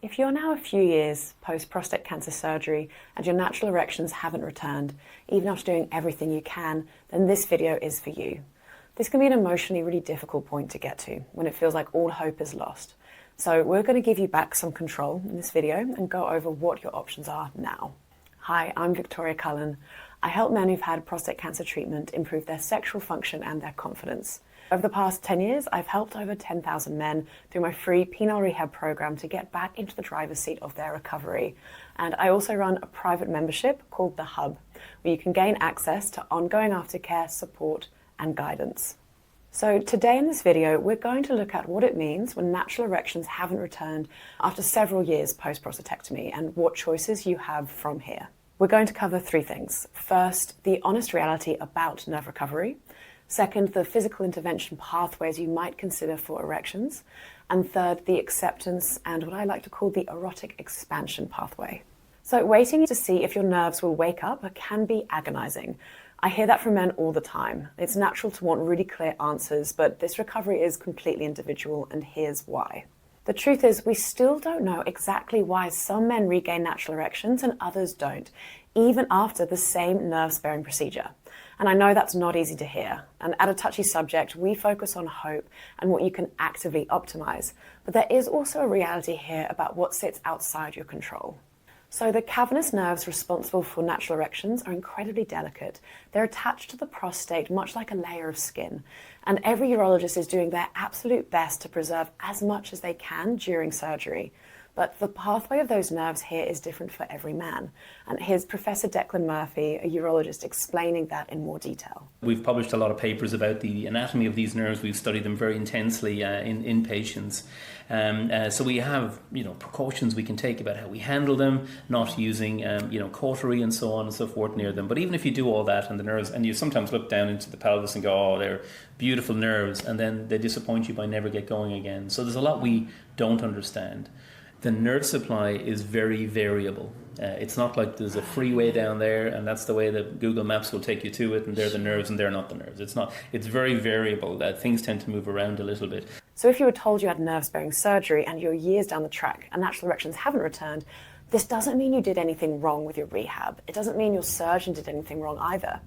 If you're now a few years post prostate cancer surgery and your natural erections haven't returned, even after doing everything you can, then this video is for you. This can be an emotionally really difficult point to get to when it feels like all hope is lost. So we're going to give you back some control in this video and go over what your options are now. Hi, I'm Victoria Cullen. I help men who've had prostate cancer treatment improve their sexual function and their confidence. Over the past 10 years, I've helped over 10,000 men through my free penile rehab program to get back into the driver's seat of their recovery. And I also run a private membership called The Hub, where you can gain access to ongoing aftercare, support, and guidance. So today in this video, we're going to look at what it means when natural erections haven't returned after several years post-prostatectomy and what choices you have from here. We're going to cover three things. First, the honest reality about nerve recovery. Second, the physical intervention pathways you might consider for erections. And third, the acceptance and what I like to call the erotic expansion pathway. So waiting to see if your nerves will wake up can be agonizing. I hear that from men all the time. It's natural to want really clear answers, but this recovery is completely individual, and here's why. The truth is, we still don't know exactly why some men regain natural erections and others don't, even after the same nerve-sparing procedure. And I know that's not easy to hear. And at a touchy subject, we focus on hope and what you can actively optimize. But there is also a reality here about what sits outside your control. So the cavernous nerves responsible for natural erections are incredibly delicate. They're attached to the prostate much like a layer of skin. And every urologist is doing their absolute best to preserve as much as they can during surgery. But the pathway of those nerves here is different for every man. And here's Professor Declan Murphy, a urologist, explaining that in more detail. We've published a lot of papers about the anatomy of these nerves. We've studied them very intensely in patients. So we have, precautions we can take about how we handle them, not using, cautery and so on and so forth near them. But even if you do all that and the nerves, and you sometimes look down into the pelvis and go, oh, they're beautiful nerves, and then they disappoint you by never get going again. So there's a lot we don't understand. The nerve supply is very variable. It's not like there's a freeway down there and that's the way that Google Maps will take you to it and they're the nerves and they're not the nerves. It's not. It's very variable. Things tend to move around a little bit. So if you were told you had nerve-sparing surgery and you're years down the track and natural erections haven't returned, this doesn't mean you did anything wrong with your rehab. It doesn't mean your surgeon did anything wrong either.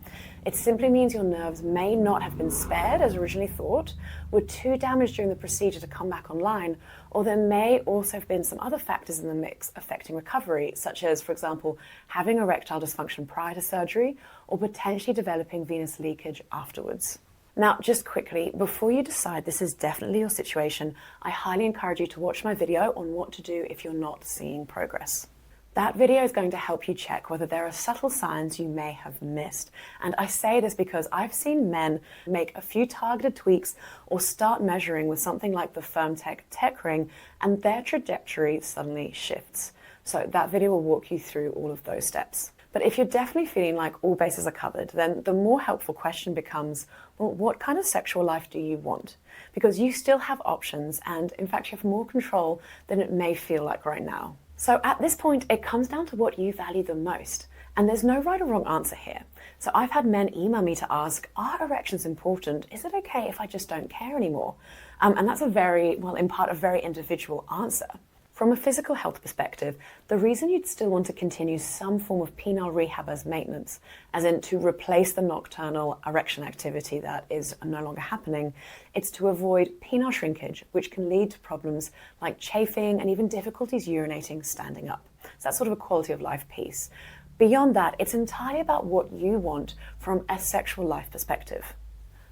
It simply means your nerves may not have been spared as originally thought, were too damaged during the procedure to come back online, or there may also have been some other factors in the mix affecting recovery, such as, for example, having erectile dysfunction prior to surgery, or potentially developing venous leakage afterwards. Now, just quickly, before you decide this is definitely your situation, I highly encourage you to watch my video on what to do if you're not seeing progress. That video is going to help you check whether there are subtle signs you may have missed. And I say this because I've seen men make a few targeted tweaks or start measuring with something like the Firmtech Tech Ring, and their trajectory suddenly shifts. So that video will walk you through all of those steps. But if you're definitely feeling like all bases are covered, then the more helpful question becomes, well, what kind of sexual life do you want? Because you still have options, and in fact, you have more control than it may feel like right now. So at this point, it comes down to what you value the most. And there's no right or wrong answer here. So I've had men email me to ask, are erections important? Is it okay if I just don't care anymore? And that's in part, a very individual answer. From a physical health perspective, the reason you'd still want to continue some form of penile rehab as maintenance, as in to replace the nocturnal erection activity that is no longer happening, it's to avoid penile shrinkage, which can lead to problems like chafing and even difficulties urinating standing up. So that's sort of a quality of life piece. Beyond that, it's entirely about what you want from a sexual life perspective.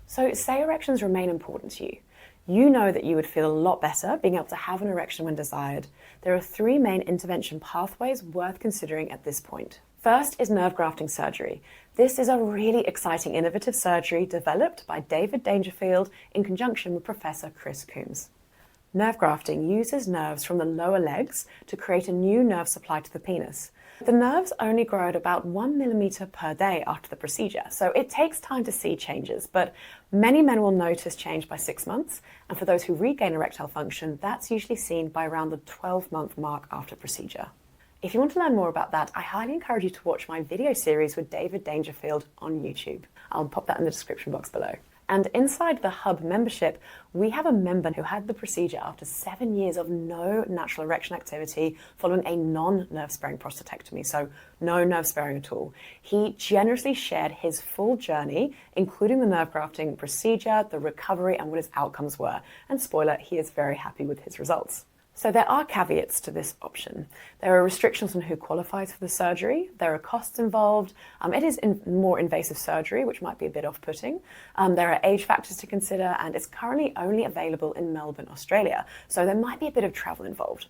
So say erections remain important to you. You know that you would feel a lot better being able to have an erection when desired. There are three main intervention pathways worth considering at this point. First is nerve grafting surgery. This is a really exciting innovative surgery developed by David Dangerfield in conjunction with Professor Chris Coombs. Nerve grafting uses nerves from the lower legs to create a new nerve supply to the penis. The nerves only grow at about 1 millimeter per day after the procedure, so it takes time to see changes, but many men will notice change by 6 months, and for those who regain erectile function, that's usually seen by around the 12-month mark after procedure. If you want to learn more about that, I highly encourage you to watch my video series with David Dangerfield on YouTube. I'll pop that in the description box below. And inside the Hub membership, we have a member who had the procedure after 7 years of no natural erection activity following a non-nerve sparing prostatectomy, so no nerve sparing at all. He generously shared his full journey, including the nerve grafting procedure, the recovery, and what his outcomes were. And spoiler, he is very happy with his results. So there are caveats to this option. There are restrictions on who qualifies for the surgery. There are costs involved. It is more invasive surgery, which might be a bit off-putting. There are age factors to consider, and it's currently only available in Melbourne, Australia. So there might be a bit of travel involved.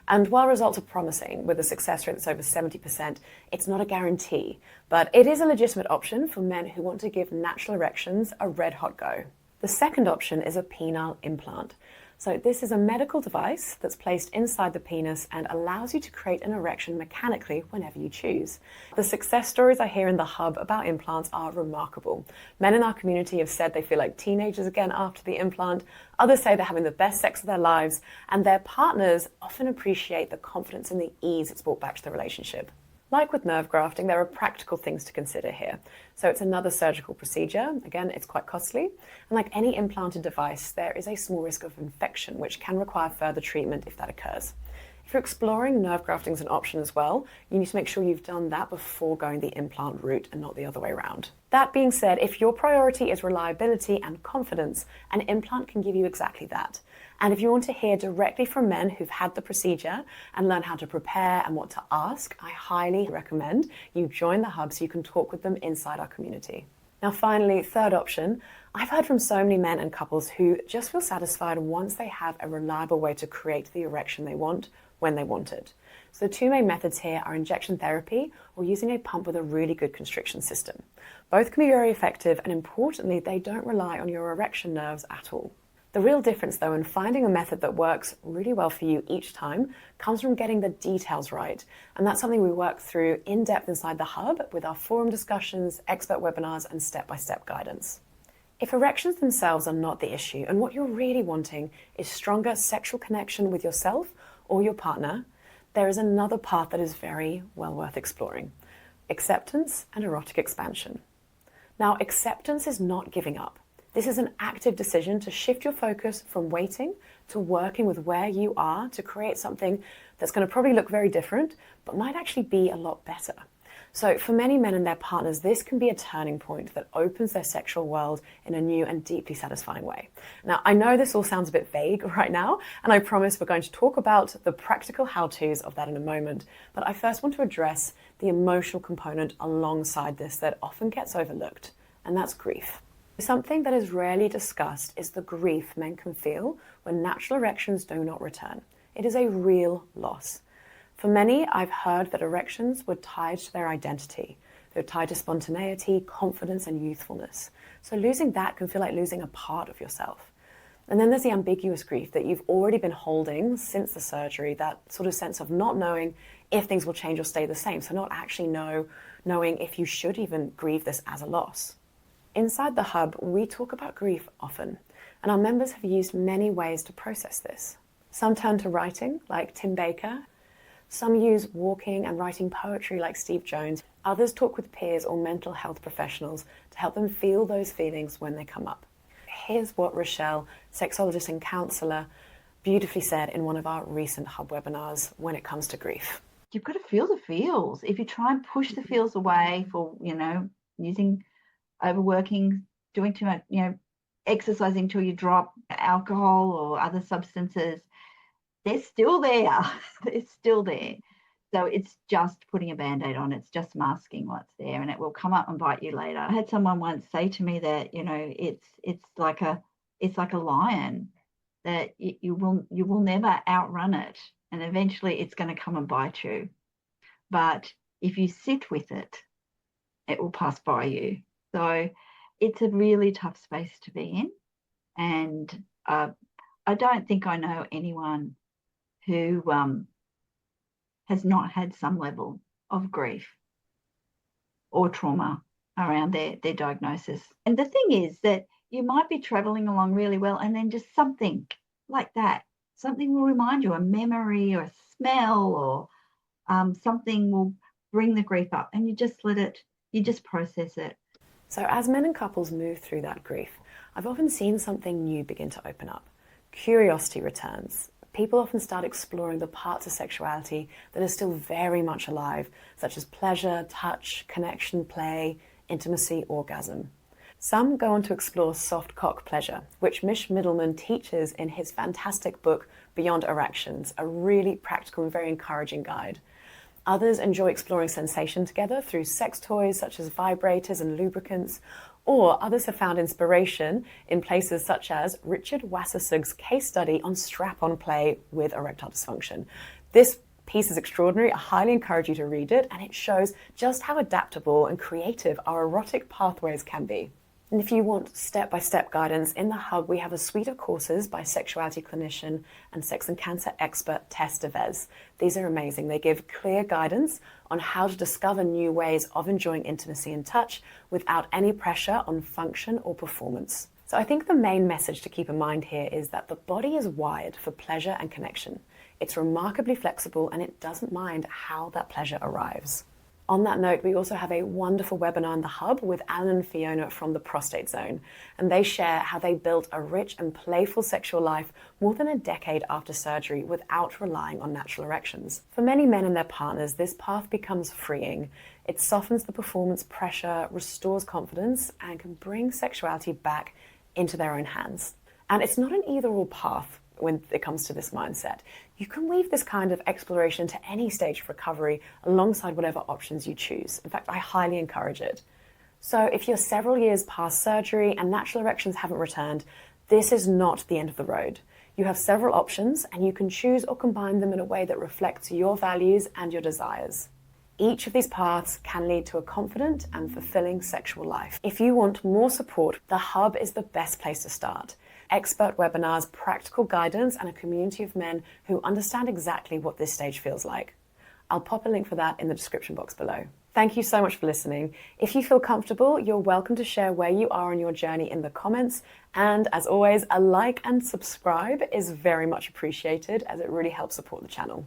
And while results are promising, with a success rate that's over 70%, it's not a guarantee. But it is a legitimate option for men who want to give natural erections a red-hot go. The second option is a penile implant. So this is a medical device that's placed inside the penis and allows you to create an erection mechanically whenever you choose. The success stories I hear in the Hub about implants are remarkable. Men in our community have said they feel like teenagers again after the implant. Others say they're having the best sex of their lives, and their partners often appreciate the confidence and the ease it's brought back to the relationship. Like with nerve grafting, there are practical things to consider here. So it's another surgical procedure. Again, it's quite costly. And like any implanted device, there is a small risk of infection, which can require further treatment if that occurs. If you're exploring nerve grafting as an option as well, you need to make sure you've done that before going the implant route and not the other way around. That being said, if your priority is reliability and confidence, an implant can give you exactly that. And if you want to hear directly from men who've had the procedure and learn how to prepare and what to ask, I highly recommend you join the Hub so you can talk with them inside our community. Now finally, third option, I've heard from so many men and couples who just feel satisfied once they have a reliable way to create the erection they want when they want it. So the two main methods here are injection therapy or using a pump with a really good constriction system. Both can be very effective, and importantly, they don't rely on your erection nerves at all. The real difference, though, in finding a method that works really well for you each time comes from getting the details right. And that's something we work through in depth inside the Hub with our forum discussions, expert webinars, and step-by-step guidance. If erections themselves are not the issue, and what you're really wanting is stronger sexual connection with yourself or your partner, there is another path that is very well worth exploring: acceptance and erotic expansion. Now, acceptance is not giving up. This is an active decision to shift your focus from waiting to working with where you are to create something that's going to probably look very different, but might actually be a lot better. So for many men and their partners, this can be a turning point that opens their sexual world in a new and deeply satisfying way. Now, I know this all sounds a bit vague right now, and I promise we're going to talk about the practical how-tos of that in a moment, but I first want to address the emotional component alongside this that often gets overlooked, and that's grief. Something that is rarely discussed is the grief men can feel when natural erections do not return. It is a real loss. For many, I've heard that erections were tied to their identity. They're tied to spontaneity, confidence, and youthfulness. So losing that can feel like losing a part of yourself. And then there's the ambiguous grief that you've already been holding since the surgery, that sort of sense of not knowing if things will change or stay the same. So not actually knowing if you should even grieve this as a loss. Inside the Hub, we talk about grief often, and our members have used many ways to process this. Some turn to writing, like Tim Baker. Some use walking and writing poetry, like Steve Jones. Others talk with peers or mental health professionals to help them feel those feelings when they come up. Here's what Rochelle, sexologist and counsellor, beautifully said in one of our recent Hub webinars when it comes to grief. You've got to feel the feels. If you try and push the feels away for, using overworking, doing too much, exercising till you drop, alcohol or other substances, they're still there. They're still there. So it's just putting a Band-Aid on. It's just masking what's there, and it will come up and bite you later. I had someone once say to me that, it's like a lion, that you will never outrun it, and eventually it's going to come and bite you. But if you sit with it, it will pass by you. So it's a really tough space to be in. And I don't think I know anyone who has not had some level of grief or trauma around their diagnosis. And the thing is that you might be traveling along really well, and then just something like that, something will remind you, a memory or a smell or something will bring the grief up, and you just process it. So as men and couples move through that grief, I've often seen something new begin to open up. Curiosity returns. People often start exploring the parts of sexuality that are still very much alive, such as pleasure, touch, connection, play, intimacy, orgasm. Some go on to explore soft cock pleasure, which Mish Middleman teaches in his fantastic book, Beyond Erections, a really practical and very encouraging guide. Others enjoy exploring sensation together through sex toys such as vibrators and lubricants, or others have found inspiration in places such as Richard Wassersug's case study on strap-on play with erectile dysfunction. This piece is extraordinary. I highly encourage you to read it, and it shows just how adaptable and creative our erotic pathways can be. And if you want step-by-step guidance, in the Hub we have a suite of courses by sexuality clinician and sex and cancer expert Tess DeVez. These are amazing. They give clear guidance on how to discover new ways of enjoying intimacy and touch without any pressure on function or performance. So I think the main message to keep in mind here is that the body is wired for pleasure and connection. It's remarkably flexible and it doesn't mind how that pleasure arrives. On that note, we also have a wonderful webinar in the Hub with Alan and Fiona from the Prostate Zone, and they share how they built a rich and playful sexual life more than a decade after surgery without relying on natural erections. For many men and their partners, this path becomes freeing. It softens the performance pressure, restores confidence, and can bring sexuality back into their own hands. And it's not an either-or path when it comes to this mindset. You can weave this kind of exploration to any stage of recovery alongside whatever options you choose. In fact, I highly encourage it. So if you're several years past surgery and natural erections haven't returned, this is not the end of the road. You have several options and you can choose or combine them in a way that reflects your values and your desires. Each of these paths can lead to a confident and fulfilling sexual life. If you want more support, the Hub is the best place to start. Expert webinars, practical guidance, and a community of men who understand exactly what this stage feels like. I'll pop a link for that in the description box below. Thank you so much for listening. If you feel comfortable, you're welcome to share where you are on your journey in the comments. And as always, a like and subscribe is very much appreciated as it really helps support the channel.